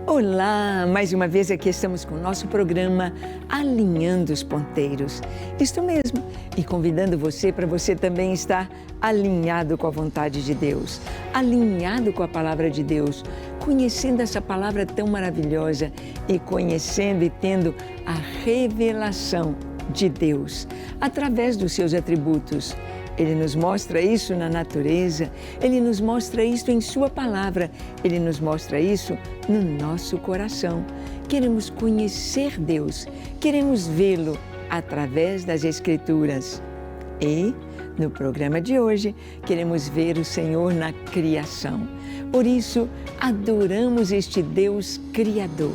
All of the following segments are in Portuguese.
Olá, mais uma vez aqui estamos com o nosso programa Alinhando os Ponteiros. Isto mesmo, e convidando você para você também estar alinhado com a vontade de Deus, alinhado com a palavra de Deus, conhecendo essa palavra tão maravilhosa e conhecendo e tendo a revelação de Deus através dos seus atributos. Ele nos mostra isso na natureza, Ele nos mostra isso em Sua palavra, Ele nos mostra isso no nosso coração. Queremos conhecer Deus, queremos vê-lo através das Escrituras. E, no programa de hoje, queremos ver o Senhor na criação. Por isso, adoramos este Deus Criador.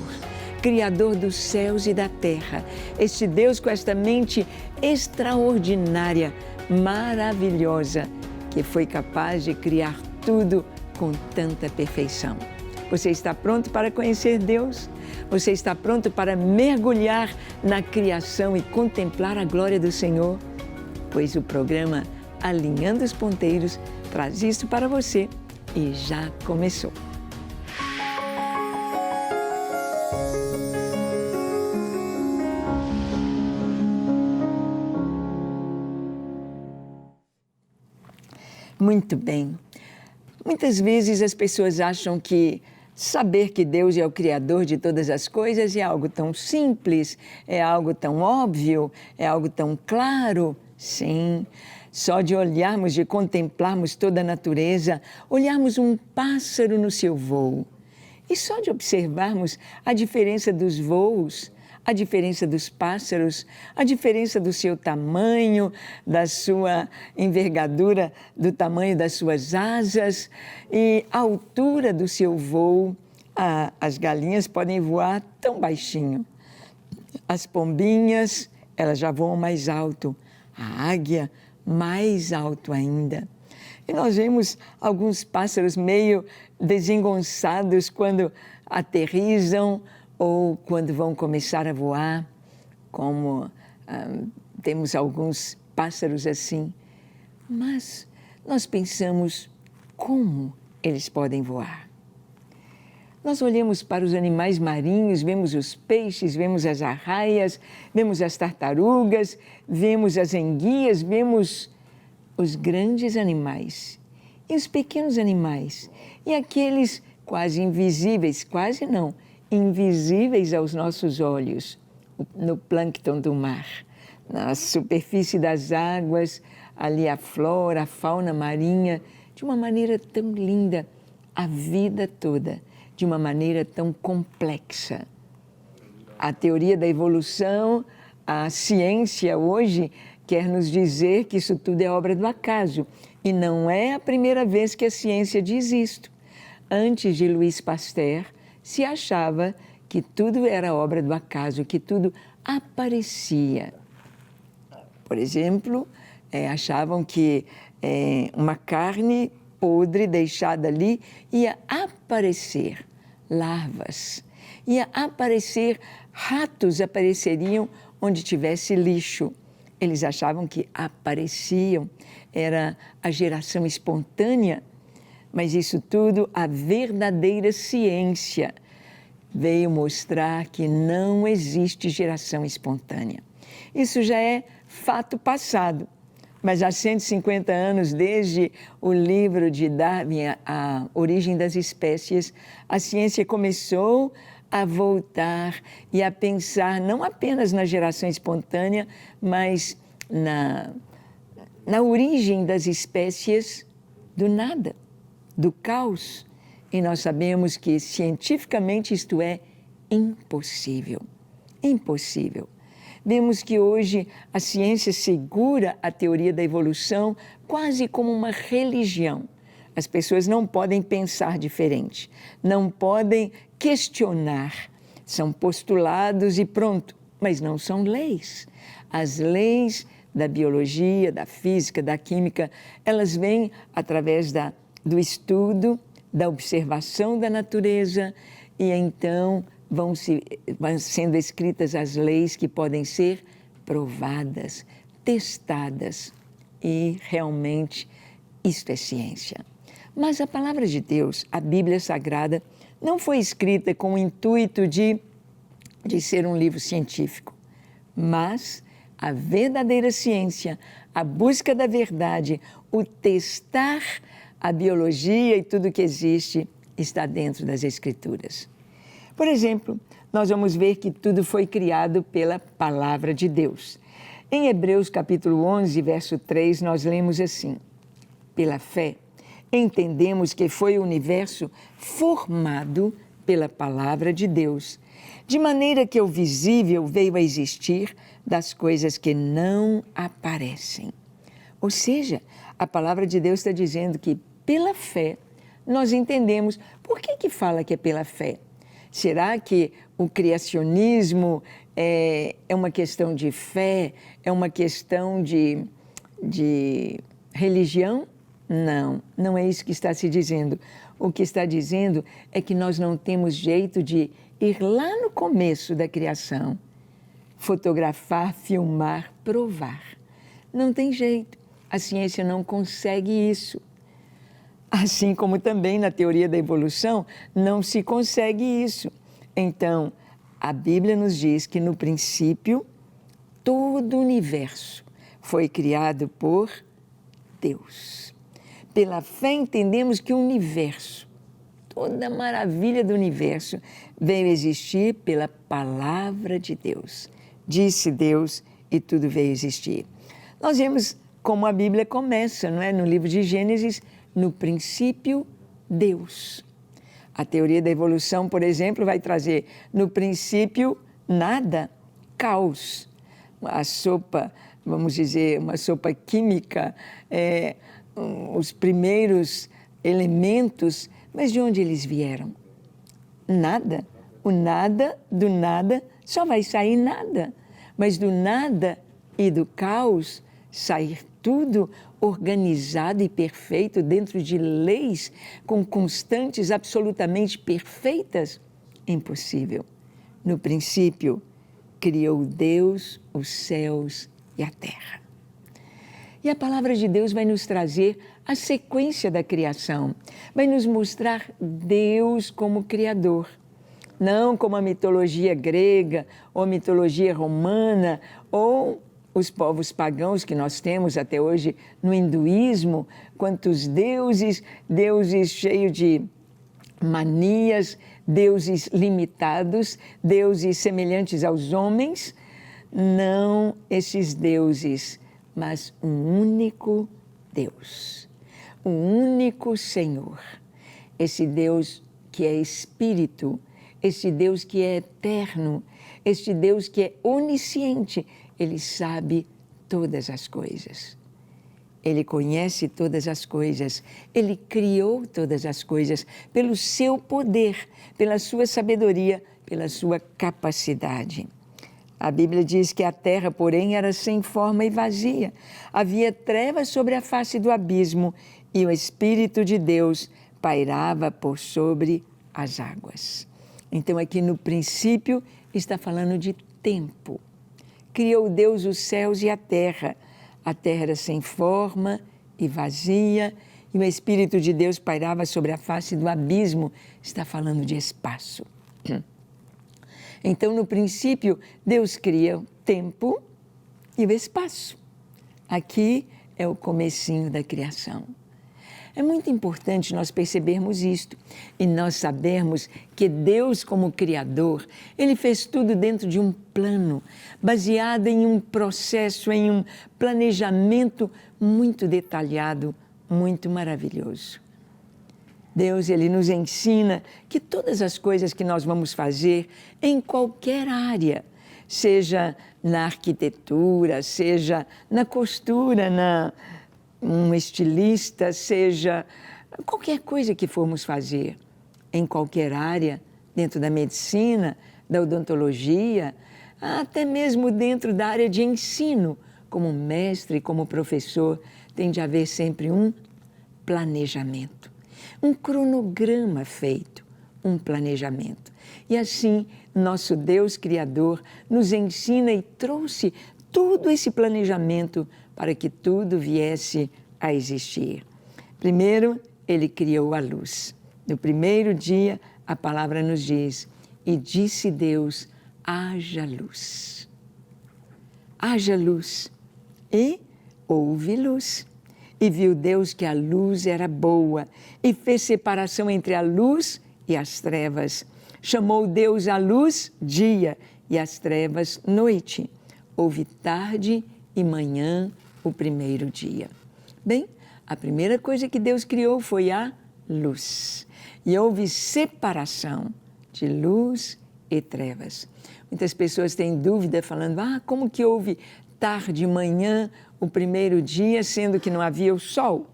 Criador dos céus e da terra, este Deus com esta mente extraordinária, maravilhosa, que foi capaz de criar tudo com tanta perfeição. Você está pronto para conhecer Deus? Você está pronto para mergulhar na criação e contemplar a glória do Senhor? Pois o programa Alinhando os Ponteiros traz isso para você e já começou. Muito bem. Muitas vezes as pessoas acham que saber que Deus é o Criador de todas as coisas é algo tão simples, é algo tão óbvio, é algo tão claro. Sim, só de olharmos, de contemplarmos toda a natureza, olharmos um pássaro no seu voo e só de observarmos a diferença dos voos, a diferença dos pássaros, a diferença do seu tamanho, da sua envergadura, do tamanho das suas asas e a altura do seu voo. As galinhas podem voar tão baixinho. As pombinhas, elas já voam mais alto. A águia, mais alto ainda. E nós vemos alguns pássaros meio desengonçados quando aterrissam ou quando vão começar a voar, como temos alguns pássaros assim. Mas nós pensamos como eles podem voar. Nós olhamos para os animais marinhos, vemos os peixes, vemos as arraias, vemos as tartarugas, vemos as enguias, vemos os grandes animais e os pequenos animais e aqueles quase invisíveis, quase não, invisíveis aos nossos olhos, no plâncton do mar, na superfície das águas, ali a flora, a fauna marinha, de uma maneira tão linda, a vida toda, de uma maneira tão complexa. A teoria da evolução, a ciência hoje quer nos dizer que isso tudo é obra do acaso, e não é a primeira vez que a ciência diz isto. Antes de Louis Pasteur, se achava que tudo era obra do acaso, que tudo aparecia. Por exemplo, achavam que uma carne podre deixada ali ia aparecer larvas, ia aparecer ratos, apareceriam onde tivesse lixo. Eles achavam que apareciam, era a geração espontânea. Mas isso tudo, a verdadeira ciência veio mostrar que não existe geração espontânea. Isso já é fato passado, mas há 150 anos, desde o livro de Darwin, A Origem das Espécies, a ciência começou a voltar e a pensar não apenas na geração espontânea, mas na origem das espécies do nada, do caos. E nós sabemos que cientificamente isto é impossível. Impossível. Vemos que hoje a ciência segura a teoria da evolução quase como uma religião. As pessoas não podem pensar diferente, não podem questionar. São postulados e pronto, mas não são leis. As leis da biologia, da física, da química, elas vêm através do estudo, da observação da natureza e então vão sendo escritas as leis que podem ser provadas, testadas e realmente isto é ciência. Mas a palavra de Deus, a Bíblia Sagrada, não foi escrita com o intuito de ser um livro científico, mas a verdadeira ciência, a busca da verdade, o testar a biologia e tudo que existe está dentro das Escrituras. Por exemplo, nós vamos ver que tudo foi criado pela Palavra de Deus. Em Hebreus capítulo 11, verso 3, nós lemos assim: pela fé, entendemos que foi o universo formado pela Palavra de Deus, de maneira que o visível veio a existir das coisas que não aparecem. Ou seja, a Palavra de Deus está dizendo que pela fé nós entendemos. Por que fala que é pela fé? Será que o criacionismo é uma questão de fé? É uma questão de religião? Não, não é isso que está se dizendo. O que está dizendo é que nós não temos jeito de ir lá no começo da criação, fotografar, filmar, provar. Não tem jeito. A ciência não consegue isso. Assim como também na teoria da evolução não se consegue isso. Então, a Bíblia nos diz que no princípio todo o universo foi criado por Deus. Pela fé entendemos que o universo, toda a maravilha do universo, veio existir pela palavra de Deus. Disse Deus e tudo veio existir. Nós vemos como a Bíblia começa, não é? No livro de Gênesis, no princípio, Deus. A teoria da evolução, por exemplo, vai trazer no princípio nada, caos. A sopa, vamos dizer, uma sopa química, os primeiros elementos, mas de onde eles vieram? Nada. O nada, do nada, só vai sair nada. Mas do nada e do caos, sair tudo organizado e perfeito dentro de leis com constantes absolutamente perfeitas? Impossível. No princípio, criou Deus os céus e a terra. E a palavra de Deus vai nos trazer a sequência da criação, vai nos mostrar Deus como Criador, não como a mitologia grega ou a mitologia romana ou os povos pagãos que nós temos até hoje no hinduísmo, quantos deuses, deuses cheios de manias, deuses limitados, deuses semelhantes aos homens. Não esses deuses, mas um único Deus, um único Senhor. Esse Deus que é Espírito, esse Deus que é eterno, este Deus que é onisciente. Ele sabe todas as coisas. Ele conhece todas as coisas. Ele criou todas as coisas pelo seu poder, pela sua sabedoria, pela sua capacidade. A Bíblia diz que a terra, porém, era sem forma e vazia. Havia trevas sobre a face do abismo e o Espírito de Deus pairava por sobre as águas. Então, aqui no princípio, está falando de tempo. Criou Deus os céus e a terra. A terra era sem forma e vazia, e o Espírito de Deus pairava sobre a face do abismo. Está falando de espaço. Então, no princípio, Deus cria o tempo e o espaço. Aqui é o comecinho da criação. É muito importante nós percebermos isto e nós sabermos que Deus, como Criador, Ele fez tudo dentro de um plano, baseado em um processo, em um planejamento muito detalhado, muito maravilhoso. Deus, Ele nos ensina que todas as coisas que nós vamos fazer em qualquer área, seja na arquitetura, seja na costura, um estilista, seja qualquer coisa que formos fazer, em qualquer área, dentro da medicina, da odontologia, até mesmo dentro da área de ensino, como mestre, como professor, tem de haver sempre um planejamento, um cronograma feito, um planejamento. E assim, nosso Deus Criador nos ensina e trouxe todo esse planejamento para que tudo viesse a existir. Primeiro, Ele criou a luz. No primeiro dia, a palavra nos diz, e disse Deus, haja luz. Haja luz. E houve luz. E viu Deus que a luz era boa, e fez separação entre a luz e as trevas. Chamou Deus a luz dia, e as trevas noite. Houve tarde e manhã o primeiro dia. Bem, a primeira coisa que Deus criou foi a luz. E houve separação de luz e trevas. Muitas pessoas têm dúvida falando, como que houve tarde e manhã o primeiro dia, sendo que não havia o sol?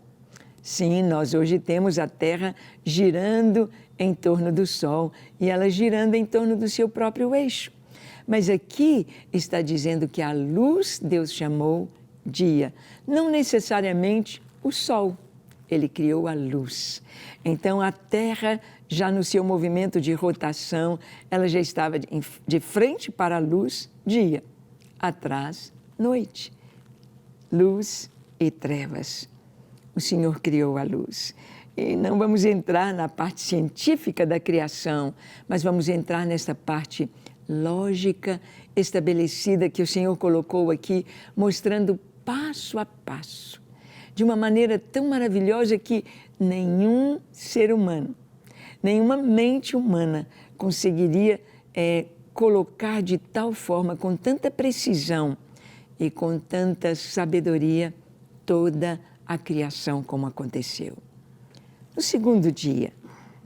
Sim, nós hoje temos a Terra girando em torno do Sol e ela girando em torno do seu próprio eixo. Mas aqui está dizendo que a luz Deus chamou dia, não necessariamente o Sol. Ele criou a luz. Então a Terra, já no seu movimento de rotação, ela já estava de frente para a luz, dia, atrás, noite. Luz e trevas. O Senhor criou a luz. E não vamos entrar na parte científica da criação, mas vamos entrar nessa parte lógica estabelecida que o Senhor colocou aqui, mostrando passo a passo, de uma maneira tão maravilhosa que nenhum ser humano, nenhuma mente humana conseguiria colocar de tal forma, com tanta precisão e com tanta sabedoria, toda a criação como aconteceu. No segundo dia,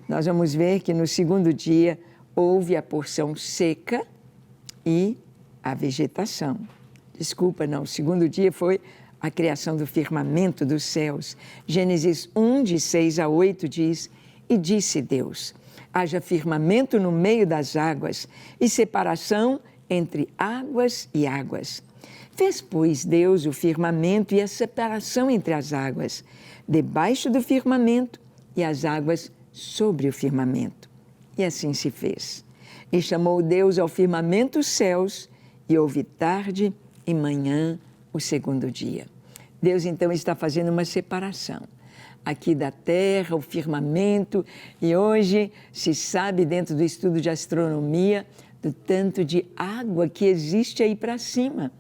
nós vamos ver que no segundo dia houve a porção seca e a vegetação. Desculpa, não, o segundo dia foi a criação do firmamento dos céus. Gênesis 1, de 6 a 8 diz, e disse Deus, haja firmamento no meio das águas e separação entre águas e águas. Fez, pois, Deus o firmamento e a separação entre as águas, debaixo do firmamento e as águas sobre o firmamento. E assim se fez. E chamou Deus ao firmamento os céus, e houve tarde e manhã o segundo dia. Deus então está fazendo uma separação aqui da terra, o firmamento, e hoje se sabe dentro do estudo de astronomia do tanto de água que existe aí para cima.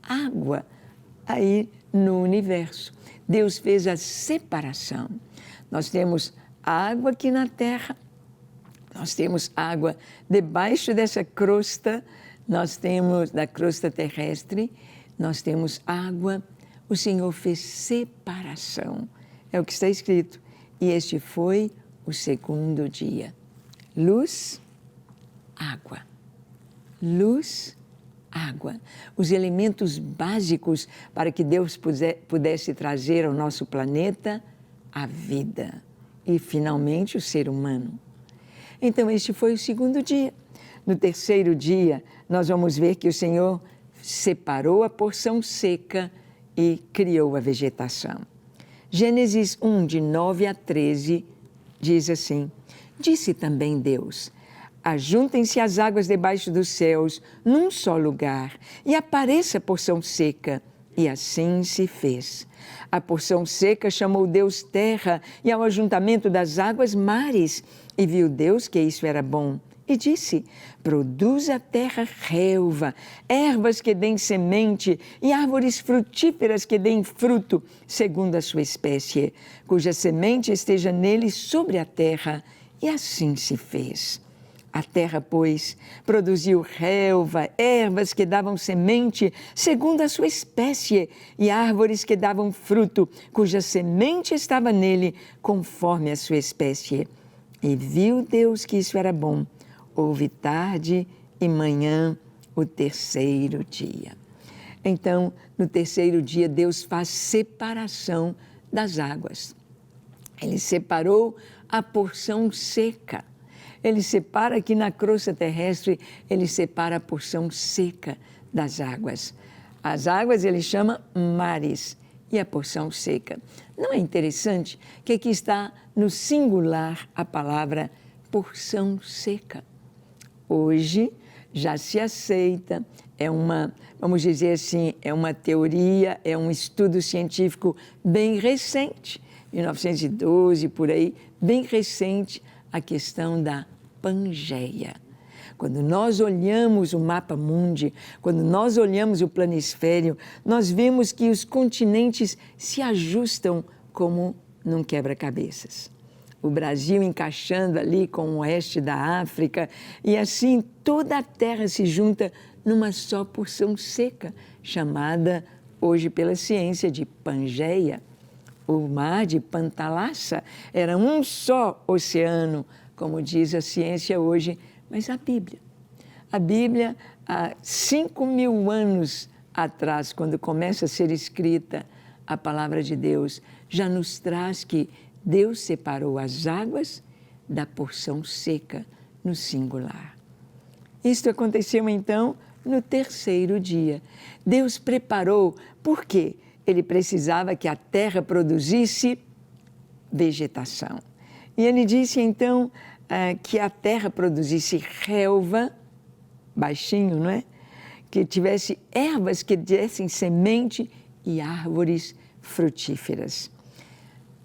Água aí no universo. Deus fez a separação. Nós temos água aqui na terra, nós temos água debaixo dessa crosta, nós temos da crosta terrestre, nós temos água. O Senhor fez separação, é o que está escrito. E este foi o segundo dia. Luz, água. Luz, água. Os elementos básicos para que Deus pudesse trazer ao nosso planeta a vida e, finalmente, o ser humano. Então, este foi o segundo dia. No terceiro dia, nós vamos ver que o Senhor separou a porção seca e criou a vegetação. Gênesis 1, de 9 a 13, diz assim, disse também Deus, ajuntem-se as águas debaixo dos céus num só lugar e apareça a porção seca. E assim se fez. A porção seca chamou Deus terra e ao ajuntamento das águas mares. E viu Deus que isso era bom. E disse, produz a terra relva, ervas que deem semente e árvores frutíferas que deem fruto, segundo a sua espécie, cuja semente esteja nele sobre a terra. E assim se fez. A terra, pois, produziu relva, ervas que davam semente, segundo a sua espécie, e árvores que davam fruto, cuja semente estava nele, conforme a sua espécie. E viu Deus que isso era bom. Houve tarde e manhã o terceiro dia. Então, no terceiro dia, Deus faz separação das águas. Ele separou a porção seca. Ele separa aqui na crosta terrestre, ele separa a porção seca das águas. As águas ele chama mares e a porção seca. Não é interessante que aqui está no singular a palavra porção seca? Hoje já se aceita, vamos dizer assim, é uma teoria, é um estudo científico bem recente, 1912, por aí, bem recente, a questão da Pangeia. Quando nós olhamos o mapa mundi, quando nós olhamos o planisfério, nós vemos que os continentes se ajustam como num quebra-cabeças. O Brasil encaixando ali com o oeste da África, e assim toda a Terra se junta numa só porção seca, chamada hoje pela ciência de Pangeia. O mar de Pantalassa era um só oceano, como diz a ciência hoje, mas a Bíblia, há 5.000 anos atrás, quando começa a ser escrita a palavra de Deus, já nos traz que Deus separou as águas da porção seca no singular. Isto aconteceu então no terceiro dia. Deus preparou, por quê? Ele precisava que a terra produzisse vegetação. E ele disse então que a terra produzisse relva, baixinho, não é? Que tivesse ervas que dessem semente e árvores frutíferas.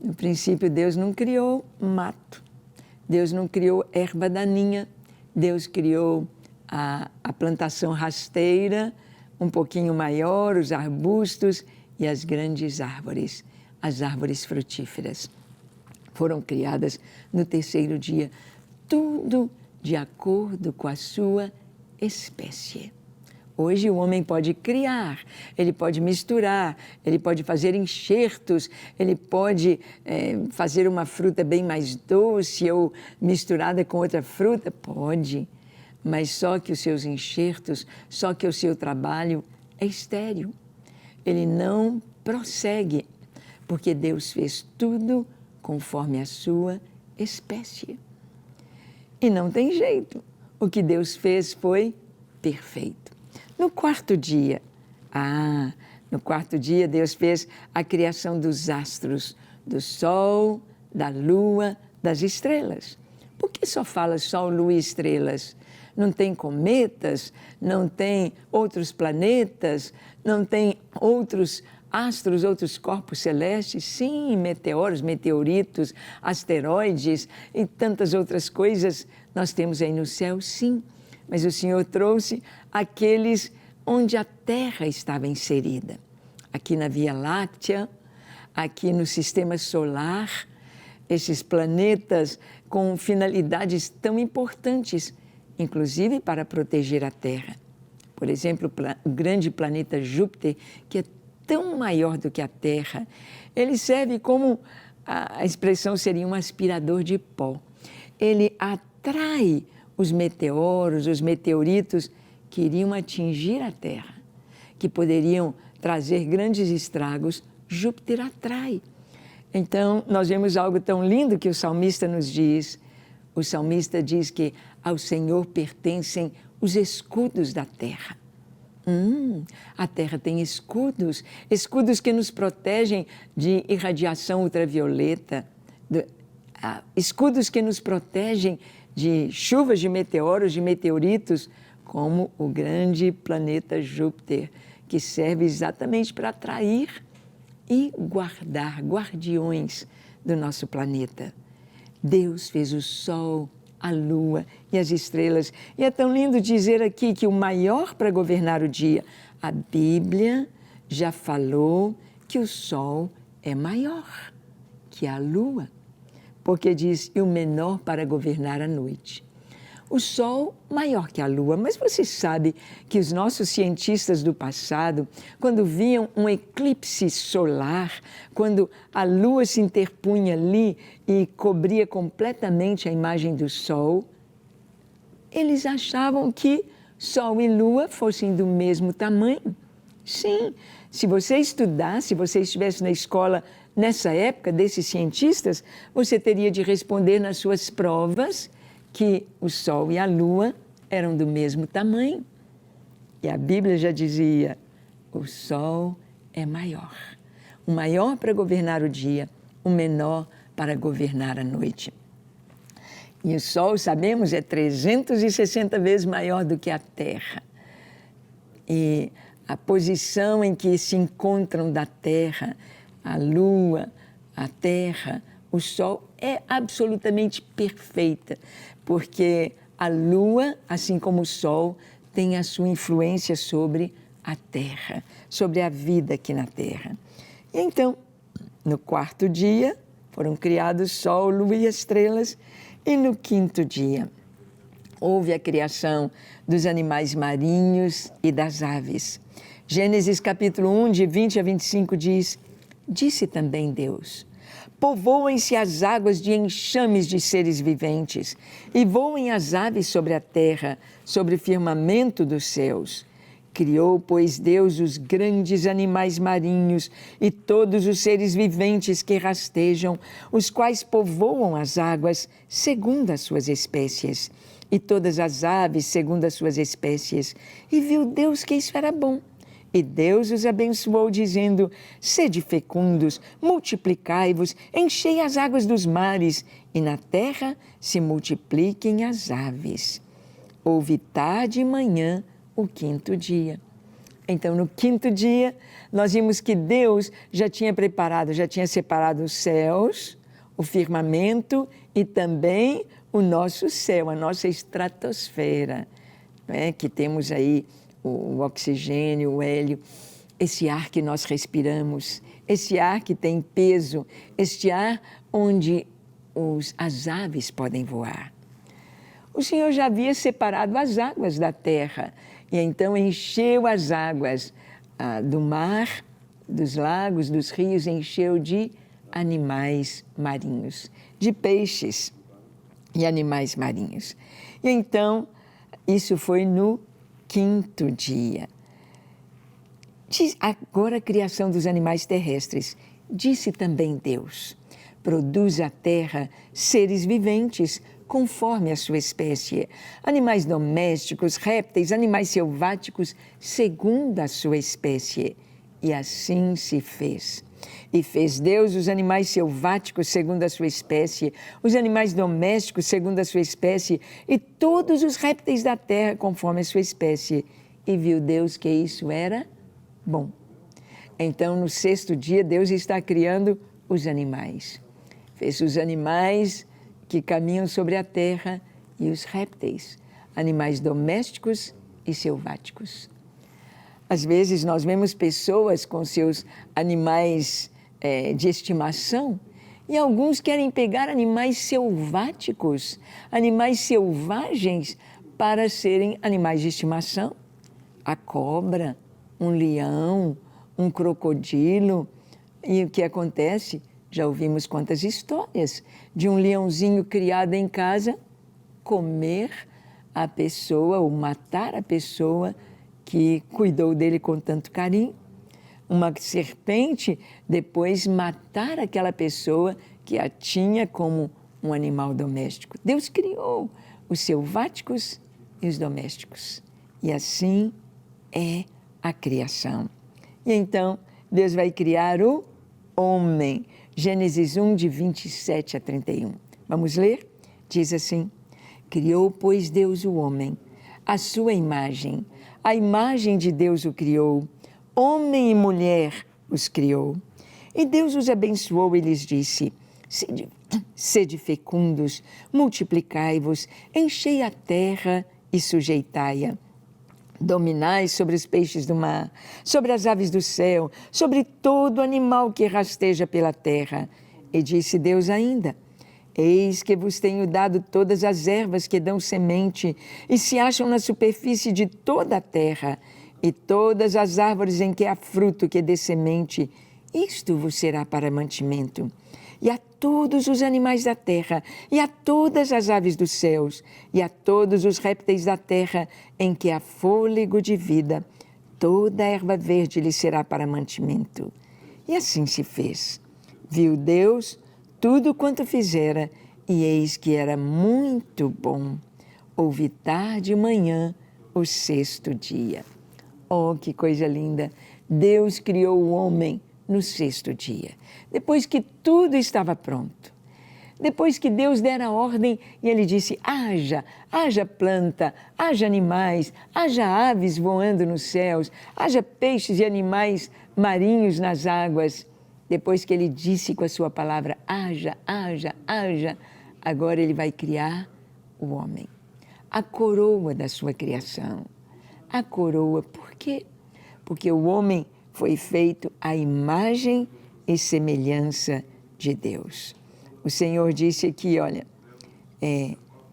No princípio, Deus não criou mato, Deus não criou erva daninha, Deus criou a plantação rasteira, um pouquinho maior, os arbustos e as grandes árvores, as árvores frutíferas. Foram criadas no terceiro dia, tudo de acordo com a sua espécie. Hoje o homem pode criar, ele pode misturar, ele pode fazer enxertos, ele pode fazer uma fruta bem mais doce ou misturada com outra fruta, pode, mas só que os seus enxertos, só que o seu trabalho é estéril. Ele não prossegue, porque Deus fez tudo conforme a sua espécie. E não tem jeito, o que Deus fez foi perfeito. No quarto dia, Deus fez a criação dos astros, do sol, da lua, das estrelas. Por que só fala sol, lua e estrelas? Não tem cometas, não tem outros planetas, não tem outros astros, outros corpos celestes? Sim, meteoros, meteoritos, asteroides e tantas outras coisas nós temos aí no céu, sim. Mas o Senhor trouxe aqueles onde a Terra estava inserida. Aqui na Via Láctea, aqui no Sistema Solar, esses planetas com finalidades tão importantes, inclusive para proteger a Terra. Por exemplo, o grande planeta Júpiter, que é tão maior do que a Terra, ele serve como, a expressão seria um aspirador de pó. Ele atrai os meteoros, os meteoritos que iriam atingir a Terra, que poderiam trazer grandes estragos. Júpiter atrai. Então, nós vemos algo tão lindo que o salmista nos diz. O salmista diz que ao Senhor pertencem os escudos da terra. A terra tem escudos, escudos que nos protegem de irradiação ultravioleta, escudos que nos protegem de chuvas de meteoros, de meteoritos, como o grande planeta Júpiter, que serve exatamente para atrair e guardar, guardiões do nosso planeta. Deus fez o sol, a lua e as estrelas. E é tão lindo dizer aqui que o maior para governar o dia, a Bíblia já falou que o sol é maior que a lua, porque diz, e o menor para governar a noite. O sol maior que a lua, mas você sabe que os nossos cientistas do passado, quando viam um eclipse solar, quando a lua se interpunha ali e cobria completamente a imagem do sol, eles achavam que sol e lua fossem do mesmo tamanho. Sim, se você estudasse, se você estivesse na escola nessa época desses cientistas, você teria de responder nas suas provas que o sol e a lua eram do mesmo tamanho. E a Bíblia já dizia, o sol é maior. O maior para governar o dia, o menor para governar a noite. E o sol, sabemos, é 360 vezes maior do que a Terra. E a posição em que se encontram da Terra, a lua, a Terra, o Sol é absolutamente perfeita, porque a Lua, assim como o Sol, tem a sua influência sobre a Terra, sobre a vida aqui na Terra. E então, no quarto dia, foram criados Sol, Lua e estrelas, e no quinto dia, houve a criação dos animais marinhos e das aves. Gênesis capítulo 1, de 20 a 25 diz: Disse também Deus: Povoem-se as águas de enxames de seres viventes, e voem as aves sobre a terra, sobre o firmamento dos céus. Criou, pois, Deus os grandes animais marinhos e todos os seres viventes que rastejam, os quais povoam as águas segundo as suas espécies, e todas as aves segundo as suas espécies. E viu Deus que isso era bom. E Deus os abençoou, dizendo: Sede fecundos, multiplicai-vos, enchei as águas dos mares, e na terra se multipliquem as aves. Houve tarde e manhã o quinto dia. Então, no quinto dia, nós vimos que Deus já tinha preparado, já tinha separado os céus, o firmamento e também o nosso céu, a nossa estratosfera, né? Que temos aí o oxigênio, o hélio, esse ar que nós respiramos, esse ar que tem peso, este ar onde as aves podem voar. O Senhor já havia separado as águas da terra e então encheu as águas do mar, dos lagos, dos rios, encheu de animais marinhos, de peixes e animais marinhos. E então, isso foi no quinto dia. Agora a criação dos animais terrestres. Disse também Deus: Produz a terra seres viventes, conforme a sua espécie, animais domésticos, répteis, animais selváticos, segundo a sua espécie. E assim se fez. E fez Deus os animais selváticos segundo a sua espécie, os animais domésticos segundo a sua espécie, e todos os répteis da terra conforme a sua espécie. E viu Deus que isso era bom. Então, no sexto dia, Deus está criando os animais. Fez os animais que caminham sobre a terra e os répteis, animais domésticos e selváticos. Às vezes nós vemos pessoas com seus animais de estimação e alguns querem pegar animais selváticos, animais selvagens para serem animais de estimação. A cobra, um leão, um crocodilo. E o que acontece? Já ouvimos quantas histórias de um leãozinho criado em casa comer a pessoa ou matar a pessoa que cuidou dele com tanto carinho. Uma serpente depois matar aquela pessoa que a tinha como um animal doméstico. Deus criou os selváticos e os domésticos. E assim é a criação. E então Deus vai criar o homem. Gênesis 1, de 27 a 31. Vamos ler? Diz assim: Criou, pois, Deus o homem, à sua imagem. A imagem de Deus o criou. Homem e mulher os criou. E Deus os abençoou e lhes disse: Sede fecundos, multiplicai-vos, enchei a terra e sujeitai-a. Dominai sobre os peixes do mar, sobre as aves do céu, sobre todo animal que rasteja pela terra. E disse Deus ainda: Eis que vos tenho dado todas as ervas que dão semente e se acham na superfície de toda a terra, e todas as árvores em que há fruto que dê semente, isto vos será para mantimento. E a todos os animais da terra, e a todas as aves dos céus, e a todos os répteis da terra em que há fôlego de vida, toda a erva verde lhe será para mantimento. E assim se fez. Viu Deus tudo quanto fizera, e eis que era muito bom. Houve tarde e manhã o sexto dia. Oh, que coisa linda! Deus criou o homem no sexto dia, depois que tudo estava pronto. Depois que Deus dera a ordem e Ele disse: haja planta, haja animais, haja aves voando nos céus, haja peixes e animais marinhos nas águas. Depois que Ele disse com a sua palavra, haja, haja, haja, agora Ele vai criar o homem. A coroa da sua criação. A coroa, por quê? Porque o homem foi feito à imagem e semelhança de Deus. O Senhor disse aqui, olha,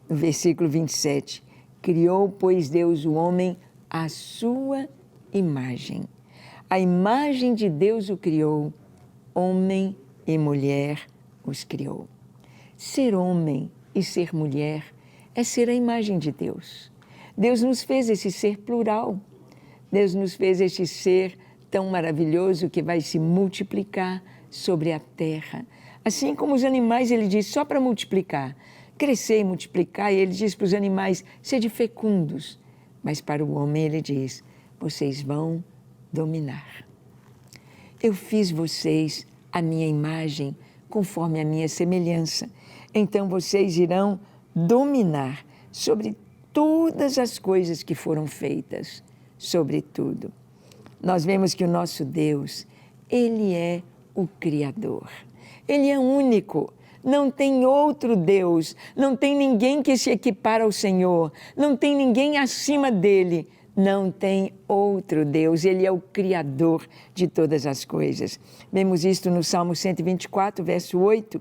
no versículo 27, criou, pois, Deus o homem à sua imagem. A imagem de Deus o criou, homem e mulher os criou. Ser homem e ser mulher é ser a imagem de Deus. Deus nos fez esse ser plural. Deus nos fez este ser tão maravilhoso que vai se multiplicar sobre a terra. Assim como os animais, Ele diz, só para multiplicar, crescer e multiplicar, e Ele diz para os animais, sede fecundos. Mas para o homem Ele diz, vocês vão dominar. Eu fiz vocês a minha imagem, conforme a minha semelhança. Então vocês irão dominar sobre todas as coisas que foram feitas, sobre tudo. Nós vemos que o nosso Deus, Ele é o Criador. Ele é único. Não tem outro Deus. Não tem ninguém que se equipara ao Senhor. Não tem ninguém acima dele. Não tem outro Deus. Ele é o Criador de todas as coisas. Vemos isto no Salmo 124, verso 8.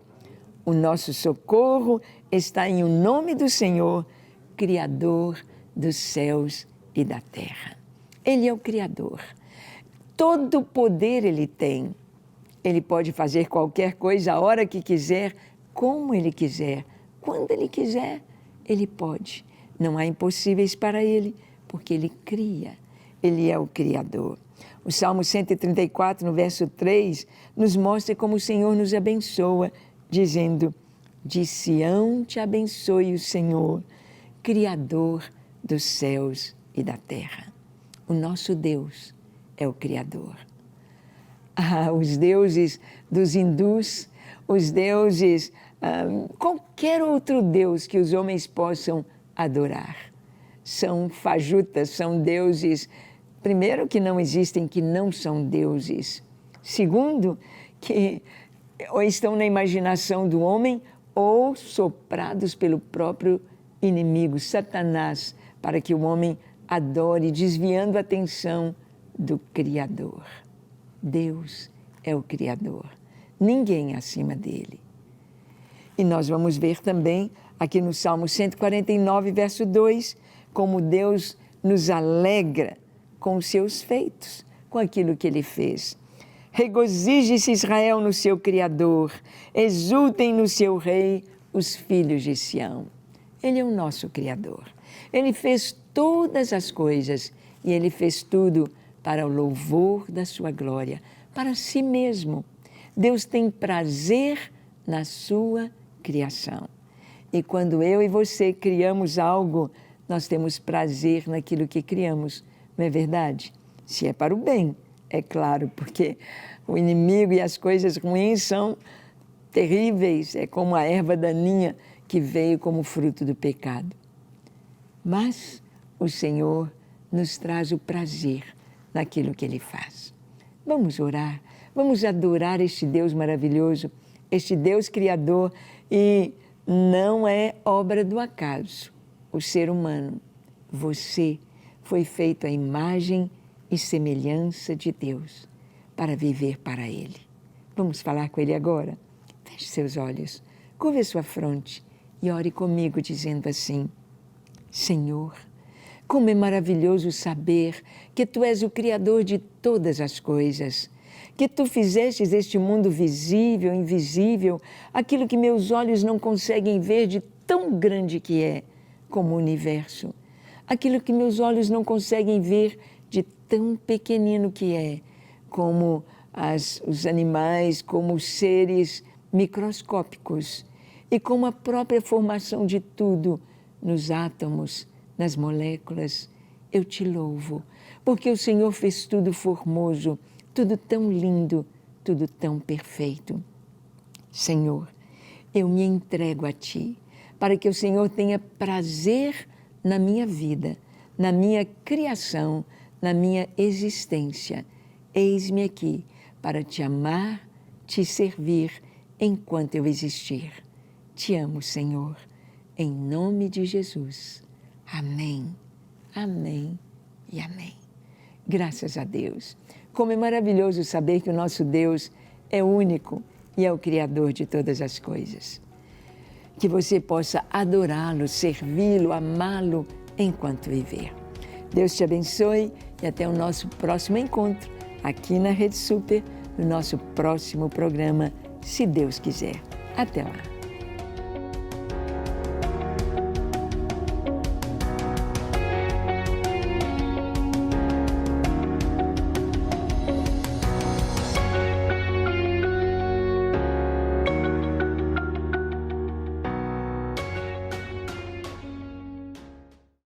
O nosso socorro está em o nome do Senhor, Criador dos céus e da terra. Ele é o Criador. Todo o poder Ele tem. Ele pode fazer qualquer coisa a hora que quiser, como Ele quiser, quando Ele quiser, Ele pode. Não há impossíveis para Ele, porque Ele cria. Ele é o Criador. O Salmo 134, no verso 3, nos mostra como o Senhor nos abençoa, dizendo, de Sião te abençoe o Senhor, Criador dos céus e da terra. O nosso Deus é o Criador. Os deuses dos hindus, os deuses, qualquer outro Deus que os homens possam adorar, são fajutas, são deuses, primeiro, que não existem, que não são deuses. Segundo, que ou estão na imaginação do homem ou soprados pelo próprio inimigo, Satanás, para que o homem adore, desviando a atenção do Criador. Deus é o Criador, ninguém acima dele. E nós vamos ver também, aqui no Salmo 149, verso 2, como Deus nos alegra com os seus feitos, com aquilo que Ele fez. Regozije-se Israel no seu Criador, exultem no seu Rei os filhos de Sião. Ele é o nosso Criador. Ele fez todas as coisas e Ele fez tudo para o louvor da sua glória, para si mesmo. Deus tem prazer na sua criação. E quando eu e você criamos algo, nós temos prazer naquilo que criamos, não é verdade? Se é para o bem, é claro, porque o inimigo e as coisas ruins são terríveis, é como a erva daninha que veio como fruto do pecado. Mas o Senhor nos traz o prazer naquilo que Ele faz. Vamos orar, vamos adorar este Deus maravilhoso, este Deus Criador, e não é obra do acaso. O ser humano, você, foi feito à imagem e semelhança de Deus para viver para Ele. Vamos falar com Ele agora? Feche seus olhos, curve a sua fronte e ore comigo dizendo assim, Senhor, como é maravilhoso saber que Tu és o Criador de todas as coisas, que Tu fizestes este mundo visível, invisível, aquilo que meus olhos não conseguem ver de tão grande que é, como o universo, aquilo que meus olhos não conseguem ver de tão pequenino que é, como os animais, como os seres microscópicos e como a própria formação de tudo nos átomos, nas moléculas. Eu Te louvo, porque o Senhor fez tudo formoso, tudo tão lindo, tudo tão perfeito. Senhor, eu me entrego a Ti, para que o Senhor tenha prazer na minha vida, na minha criação, na minha existência. Eis-me aqui para Te amar, te servir enquanto eu existir. Te amo, Senhor, em nome de Jesus. Amém, amém e amém. Graças a Deus. Como é maravilhoso saber que o nosso Deus é único e é o Criador de todas as coisas. Que você possa adorá-lo, servi-lo, amá-lo enquanto viver. Deus te abençoe e até o nosso próximo encontro aqui na Rede Super, no nosso próximo programa, se Deus quiser. Até lá.